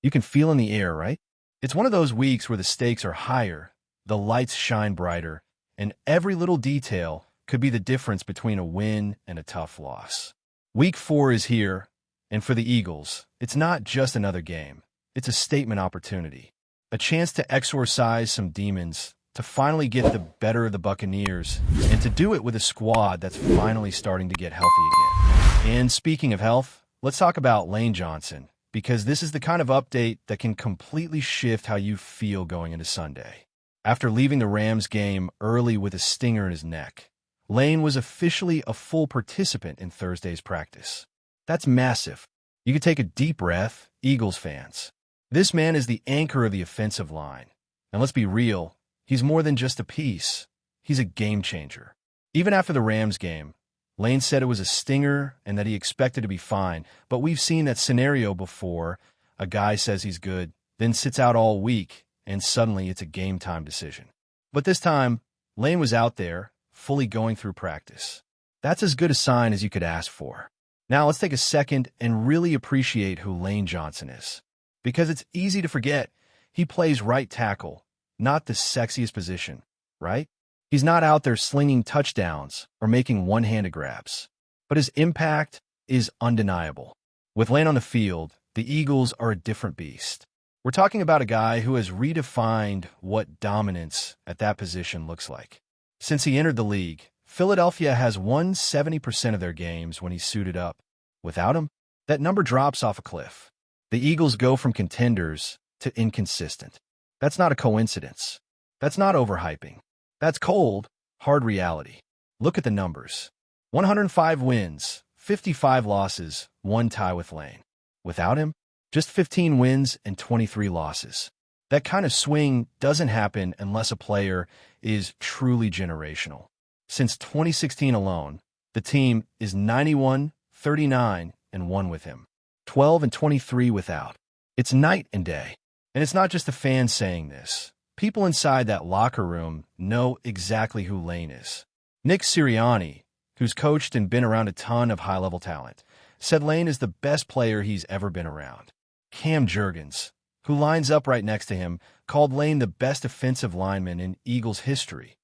You can feel in the air, right? It's one of those weeks where the stakes are higher, the lights shine brighter, and every little detail could be the difference between a win and a tough loss. Week 4 is here, and for the Eagles, it's not just another game. It's a statement opportunity, a chance to exorcise some demons, to finally get the better of the Buccaneers, and to do it with a squad that's finally starting to get healthy again. And speaking of health, let's talk about Lane Johnson, because this is the kind of update that can completely shift how you feel going into Sunday. After leaving the Rams game early with a stinger in his neck, Lane was officially a full participant in Thursday's practice. That's massive. You can take a deep breath, Eagles fans. This man is the anchor of the offensive line. And let's be real, he's more than just a piece. He's a game changer. Even after the Rams game, Lane said it was a stinger and that he expected to be fine, but we've seen that scenario before. A guy says he's good, then sits out all week, and suddenly it's a game-time decision. But this time, Lane was out there, fully going through practice. That's as good a sign as you could ask for. Now let's take a second and really appreciate who Lane Johnson is. Because it's easy to forget, he plays right tackle, not the sexiest position, right? He's not out there slinging touchdowns or making one-handed grabs. But his impact is undeniable. With Lane on the field, the Eagles are a different beast. We're talking about a guy who has redefined what dominance at that position looks like. Since he entered the league, Philadelphia has won 70% of their games when he's suited up. Without him, that number drops off a cliff. The Eagles go from contenders to inconsistent. That's not a coincidence. That's not overhyping. That's cold, hard reality. Look at the numbers. 105 wins, 55 losses, 1 tie with Lane. Without him, just 15 wins and 23 losses. That kind of swing doesn't happen unless a player is truly generational. Since 2016 alone, the team is 91, 39, and 1 with him. 12 and 23 without. It's night and day. And it's not just the fans saying this. People inside that locker room know exactly who Lane is. Nick Sirianni, who's coached and been around a ton of high-level talent, said Lane is the best player he's ever been around. Cam Jurgens, who lines up right next to him, called Lane the best offensive lineman in Eagles history.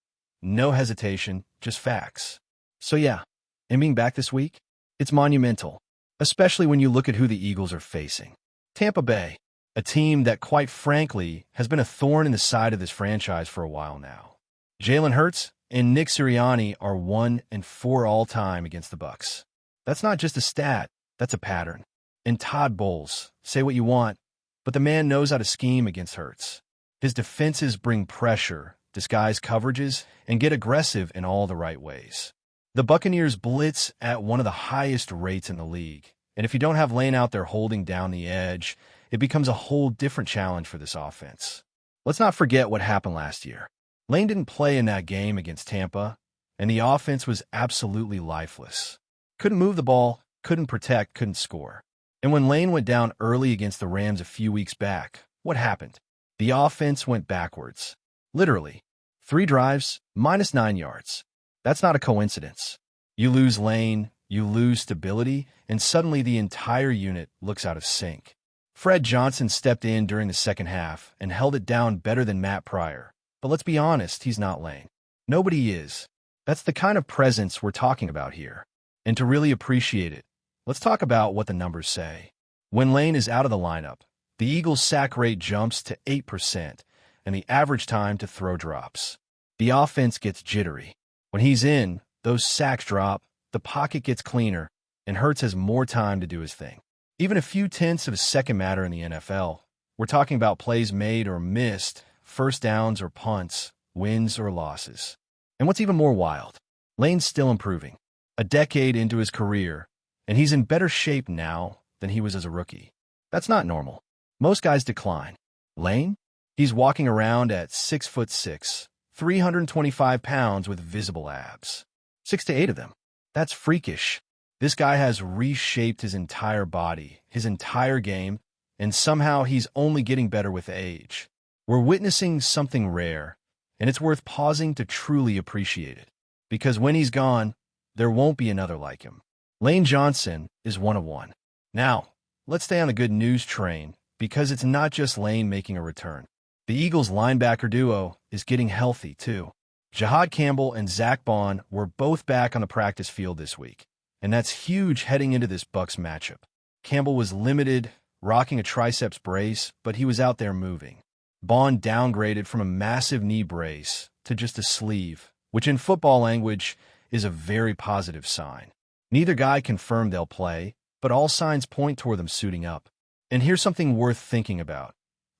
No hesitation, just facts. So yeah, him being back this week, it's monumental, especially when you look at who the Eagles are facing. Tampa Bay, a team that, quite frankly, has been a thorn in the side of this franchise for a while now. Jalen Hurts and Nick Sirianni are 1-4 all-time against the Bucs. That's not just a stat, that's a pattern. And Todd Bowles, say what you want, but the man knows how to scheme against Hurts. His defenses bring pressure, disguise coverages, and get aggressive in all the right ways. The Buccaneers blitz at one of the highest rates in the league, and if you don't have Lane out there holding down the edge, it becomes a whole different challenge for this offense. Let's not forget what happened last year. Lane didn't play in that game against Tampa, and the offense was absolutely lifeless. Couldn't move the ball, couldn't protect, couldn't score. And when Lane went down early against the Rams a few weeks back, what happened? The offense went backwards. Literally. 3 drives, -9 yards. That's not a coincidence. You lose Lane, you lose stability, and suddenly the entire unit looks out of sync. Fred Johnson stepped in during the second half and held it down better than Matt Pryor. But let's be honest, he's not Lane. Nobody is. That's the kind of presence we're talking about here. And to really appreciate it, let's talk about what the numbers say. When Lane is out of the lineup, the Eagles' sack rate jumps to 8%, and the average time to throw drops. The offense gets jittery. When he's in, those sacks drop, the pocket gets cleaner, and Hurts has more time to do his thing. Even a few tenths of a second matter in the NFL. We're talking about plays made or missed, first downs or punts, wins or losses. And what's even more wild, Lane's still improving. A decade into his career, and he's in better shape now than he was as a rookie. That's not normal. Most guys decline. Lane? He's walking around at 6'6", 325 pounds with visible abs. 6 to 8 of them. That's freakish. This guy has reshaped his entire body, his entire game, and somehow he's only getting better with age. We're witnessing something rare, and it's worth pausing to truly appreciate it. Because when he's gone, there won't be another like him. Lane Johnson is one of one. Now, let's stay on the good news train because it's not just Lane making a return. The Eagles' linebacker duo is getting healthy, too. Jahad Campbell and Zach Bond were both back on the practice field this week, and that's huge heading into this Bucs matchup. Campbell was limited, rocking a triceps brace, but he was out there moving. Bond downgraded from a massive knee brace to just a sleeve, which in football language is a very positive sign. Neither guy confirmed they'll play, but all signs point toward them suiting up. And here's something worth thinking about.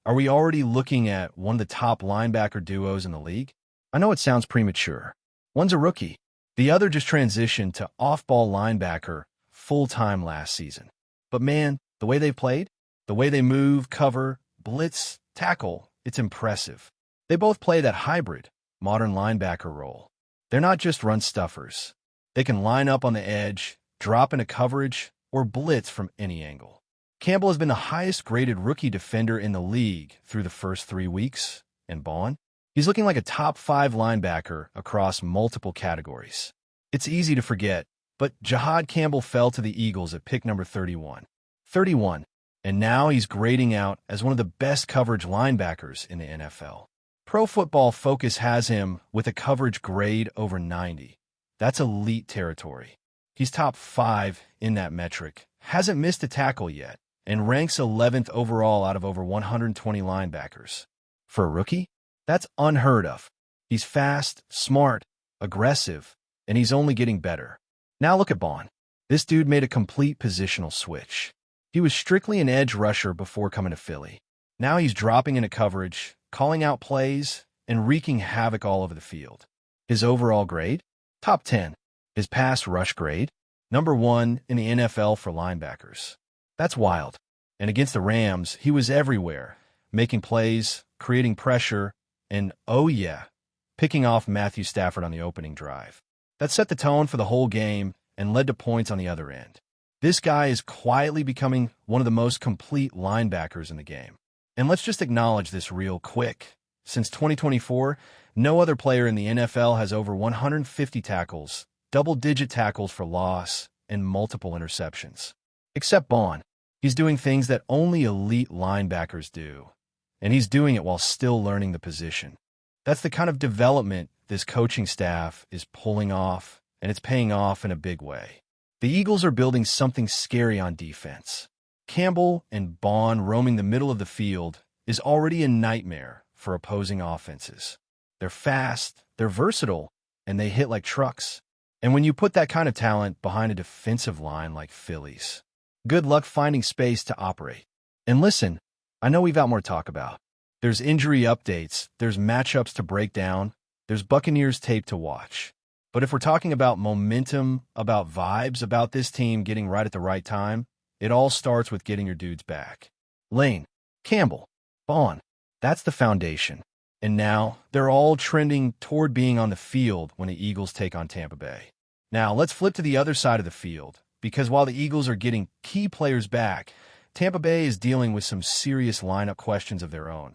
Are we already looking at one of the top linebacker duos in the league? I know it sounds premature. One's a rookie. The other just transitioned to off-ball linebacker full-time last season. But man, the way they've played, the way they move, cover, blitz, tackle, it's impressive. They both play that hybrid, modern linebacker role. They're not just run stuffers. They can line up on the edge, drop into coverage, or blitz from any angle. Campbell has been the highest-graded rookie defender in the league through the first 3 weeks, and Bond? He's looking like a top 5 linebacker across multiple categories. It's easy to forget, but Jahad Campbell fell to the Eagles at pick number 31. And now he's grading out as one of the best coverage linebackers in the NFL. Pro Football Focus has him with a coverage grade over 90. That's elite territory. He's top 5 in that metric, hasn't missed a tackle yet, and ranks 11th overall out of over 120 linebackers. For a rookie, that's unheard of. He's fast, smart, aggressive, and he's only getting better. Now look at Bond. This dude made a complete positional switch. He was strictly an edge rusher before coming to Philly. Now he's dropping into coverage, calling out plays, and wreaking havoc all over the field. His overall grade? Top 10. His pass rush grade? Number 1 in the NFL for linebackers. That's wild. And against the Rams, he was everywhere, making plays, creating pressure, and, oh yeah, picking off Matthew Stafford on the opening drive. That set the tone for the whole game and led to points on the other end. This guy is quietly becoming one of the most complete linebackers in the game. And let's just acknowledge this real quick. Since 2024, no other player in the NFL has over 150 tackles, double-digit tackles for loss, and multiple interceptions. Except Bond. He's doing things that only elite linebackers do, and he's doing it while still learning the position. That's the kind of development this coaching staff is pulling off, and it's paying off in a big way. The Eagles are building something scary on defense. Campbell and Bond roaming the middle of the field is already a nightmare for opposing offenses. They're fast, they're versatile, and they hit like trucks. And when you put that kind of talent behind a defensive line like Philly's, good luck finding space to operate. And listen, I know we've got more to talk about. There's injury updates, there's matchups to break down, there's Buccaneers tape to watch. But if we're talking about momentum, about vibes, about this team getting right at the right time, it all starts with getting your dudes back. Lane, Campbell, Bond, that's the foundation. And now, they're all trending toward being on the field when the Eagles take on Tampa Bay. Now, let's flip to the other side of the field, because while the Eagles are getting key players back, Tampa Bay is dealing with some serious lineup questions of their own,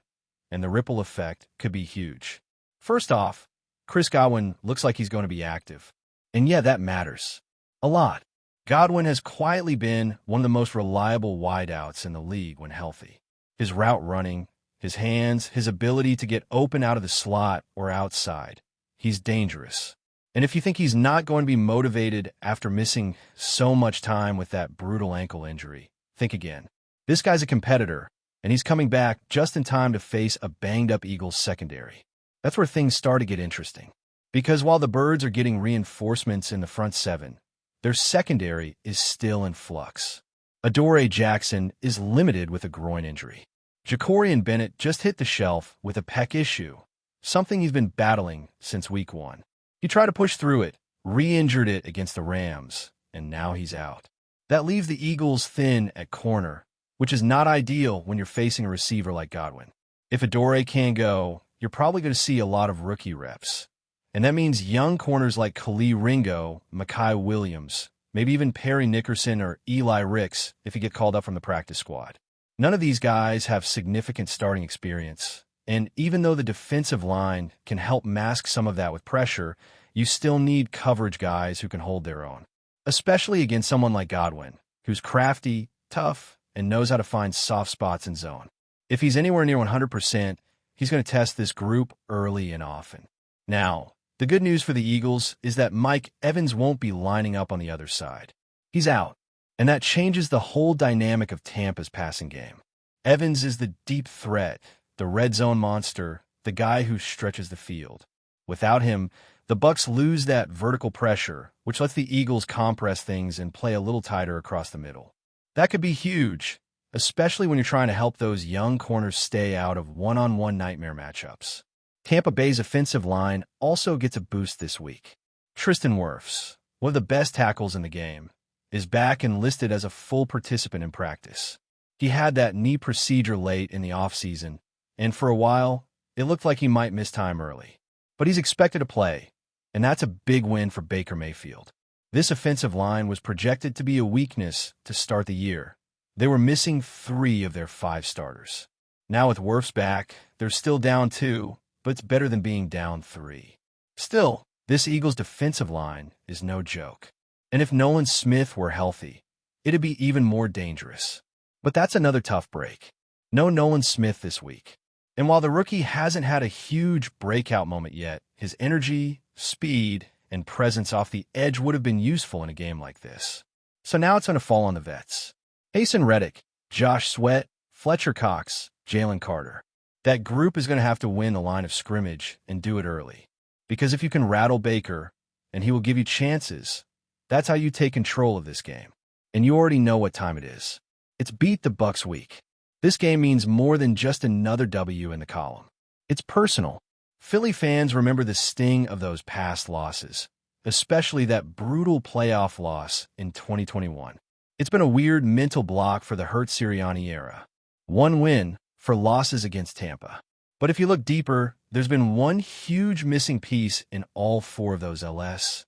and the ripple effect could be huge. First off, Chris Godwin looks like he's going to be active. And yeah, that matters. A lot. Godwin has quietly been one of the most reliable wideouts in the league when healthy. His route running, his hands, his ability to get open out of the slot or outside. He's dangerous. And if you think he's not going to be motivated after missing so much time with that brutal ankle injury, think again. This guy's a competitor, and he's coming back just in time to face a banged-up Eagles secondary. That's where things start to get interesting. Because while the Birds are getting reinforcements in the front seven, their secondary is still in flux. Adoree Jackson is limited with a groin injury. Jacorian Bennett just hit the shelf with a pec issue, something he's been battling since week 1. He tried to push through it, re-injured it against the Rams, and now he's out. That leaves the Eagles thin at corner, which is not ideal when you're facing a receiver like Godwin. If Adoree can't go, you're probably going to see a lot of rookie reps. And that means young corners like Khalil Ringo, Mekhi Williams, maybe even Perry Nickerson or Eli Ricks if he get called up from the practice squad. None of these guys have significant starting experience, and even though the defensive line can help mask some of that with pressure, you still need coverage guys who can hold their own, especially against someone like Godwin, who's crafty, tough, and knows how to find soft spots in zone. If he's anywhere near 100%, he's going to test this group early and often. Now, the good news for the Eagles is that Mike Evans won't be lining up on the other side. He's out, and that changes the whole dynamic of Tampa's passing game. Evans is the deep threat, the red zone monster, the guy who stretches the field. Without him, the Bucs lose that vertical pressure, which lets the Eagles compress things and play a little tighter across the middle. That could be huge, especially when you're trying to help those young corners stay out of one-on-one nightmare matchups. Tampa Bay's offensive line also gets a boost this week. Tristan Wirfs, one of the best tackles in the game, is back and listed as a full participant in practice. He had that knee procedure late in the offseason, and for a while, it looked like he might miss time early. But he's expected to play, and that's a big win for Baker Mayfield. This offensive line was projected to be a weakness to start the year. They were missing 3 of their 5 starters. Now with Wirfs back, they're still down 2, but it's better than being down 3. Still, this Eagles defensive line is no joke. And if Nolan Smith were healthy, it'd be even more dangerous. But that's another tough break. No Nolan Smith this week. And while the rookie hasn't had a huge breakout moment yet, his energy, speed, and presence off the edge would have been useful in a game like this. So now it's going to fall on the vets. Haason Reddick, Josh Sweat, Fletcher Cox, Jalen Carter. That group is going to have to win the line of scrimmage and do it early. Because if you can rattle Baker, and he will give you chances, that's how you take control of this game. And you already know what time it is. It's beat the Bucs week. This game means more than just another W in the column. It's personal. Philly fans remember the sting of those past losses, especially that brutal playoff loss in 2021. It's been a weird mental block for the Hurt Sirianni era. One win for losses against Tampa. But if you look deeper, there's been one huge missing piece in all 4 of those LS.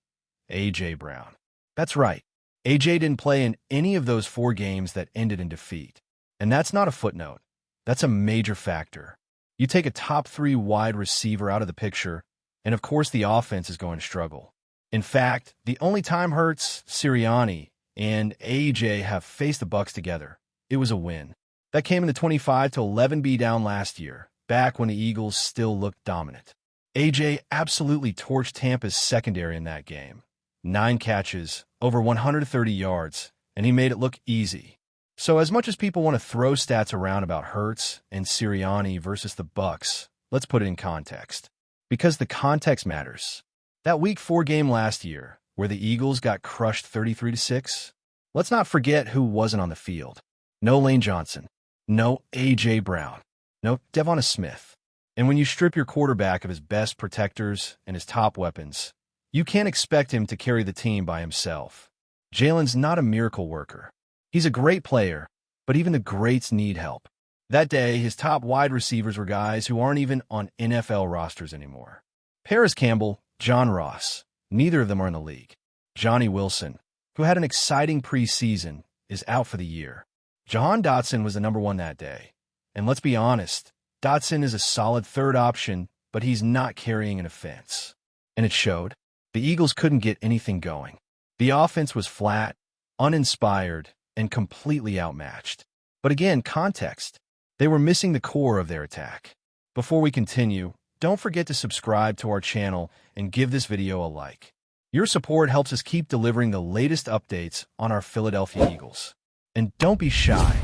A.J. Brown. That's right. A.J. didn't play in any of those 4 games that ended in defeat. And that's not a footnote. That's a major factor. You take a top 3 wide receiver out of the picture, and of course the offense is going to struggle. In fact, the only time Hurts, Sirianni, and A.J. have faced the Bucs together, it was a win. That came in the 25-11 beatdown last year, back when the Eagles still looked dominant. A.J. absolutely torched Tampa's secondary in that game. 9 catches, over 130 yards, and he made it look easy. So as much as people want to throw stats around about Hurts and Sirianni versus the Bucs, let's put it in context. Because the context matters. That Week 4 game last year, where the Eagles got crushed 33-6, let's not forget who wasn't on the field. No Lane Johnson. No A.J. Brown. No Devonta Smith. And when you strip your quarterback of his best protectors and his top weapons, you can't expect him to carry the team by himself. Jalen's not a miracle worker. He's a great player, but even the greats need help. That day, his top wide receivers were guys who aren't even on NFL rosters anymore. Paris Campbell, John Ross, neither of them are in the league. Johnny Wilson, who had an exciting preseason, is out for the year. Jahan Dotson was the number 1 that day. And let's be honest, Dotson is a solid 3rd option, but he's not carrying an offense. And it showed. The Eagles couldn't get anything going. The offense was flat, uninspired, and completely outmatched. But again, context. They were missing the core of their attack. Before we continue, don't forget to subscribe to our channel and give this video a like. Your support helps us keep delivering the latest updates on our Philadelphia Eagles. And don't be shy.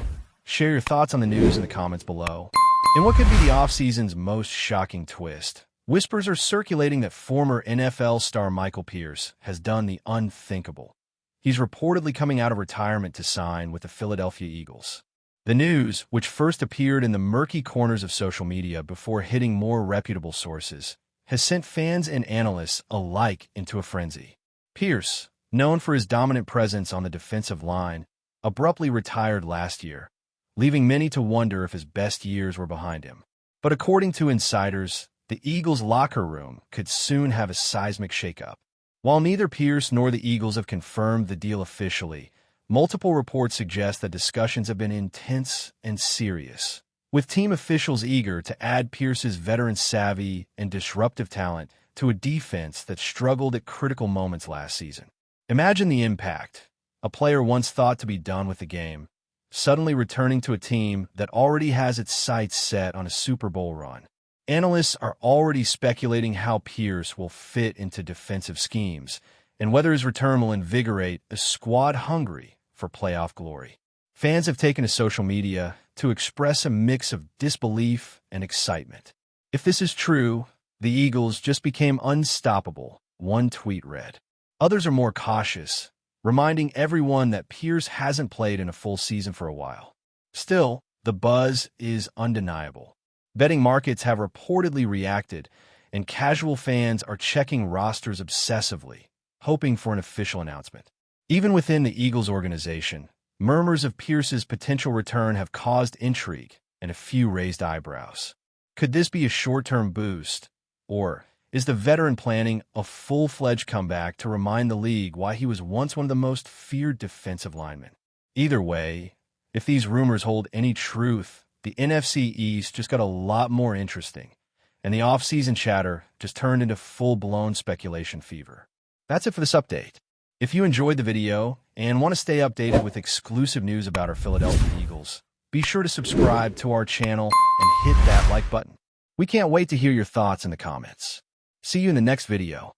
Share your thoughts on the news in the comments below. In what could be the offseason's most shocking twist, whispers are circulating that former NFL star Michael Pierce has done the unthinkable. He's reportedly coming out of retirement to sign with the Philadelphia Eagles. The news, which first appeared in the murky corners of social media before hitting more reputable sources, has sent fans and analysts alike into a frenzy. Pierce, known for his dominant presence on the defensive line, abruptly retired last year, leaving many to wonder if his best years were behind him. But according to insiders, the Eagles' locker room could soon have a seismic shakeup. While neither Pierce nor the Eagles have confirmed the deal officially, multiple reports suggest that discussions have been intense and serious, with team officials eager to add Pierce's veteran savvy and disruptive talent to a defense that struggled at critical moments last season. Imagine the impact. A player once thought to be done with the game, suddenly returning to a team that already has its sights set on a Super Bowl run. Analysts are already speculating how Pierce will fit into defensive schemes and whether his return will invigorate a squad hungry for playoff glory. Fans have taken to social media to express a mix of disbelief and excitement. If this is true, the Eagles just became unstoppable, one tweet read. Others are more cautious, reminding everyone that Pierce hasn't played in a full season for a while. Still, the buzz is undeniable. Betting markets have reportedly reacted, and casual fans are checking rosters obsessively, hoping for an official announcement. Even within the Eagles organization, murmurs of Pierce's potential return have caused intrigue and a few raised eyebrows. Could this be a short-term boost, or is the veteran planning a full-fledged comeback to remind the league why he was once one of the most feared defensive linemen? Either way, if these rumors hold any truth, the NFC East just got a lot more interesting, and the off-season chatter just turned into full-blown speculation fever. That's it for this update. If you enjoyed the video and want to stay updated with exclusive news about our Philadelphia Eagles, be sure to subscribe to our channel and hit that like button. We can't wait to hear your thoughts in the comments. See you in the next video.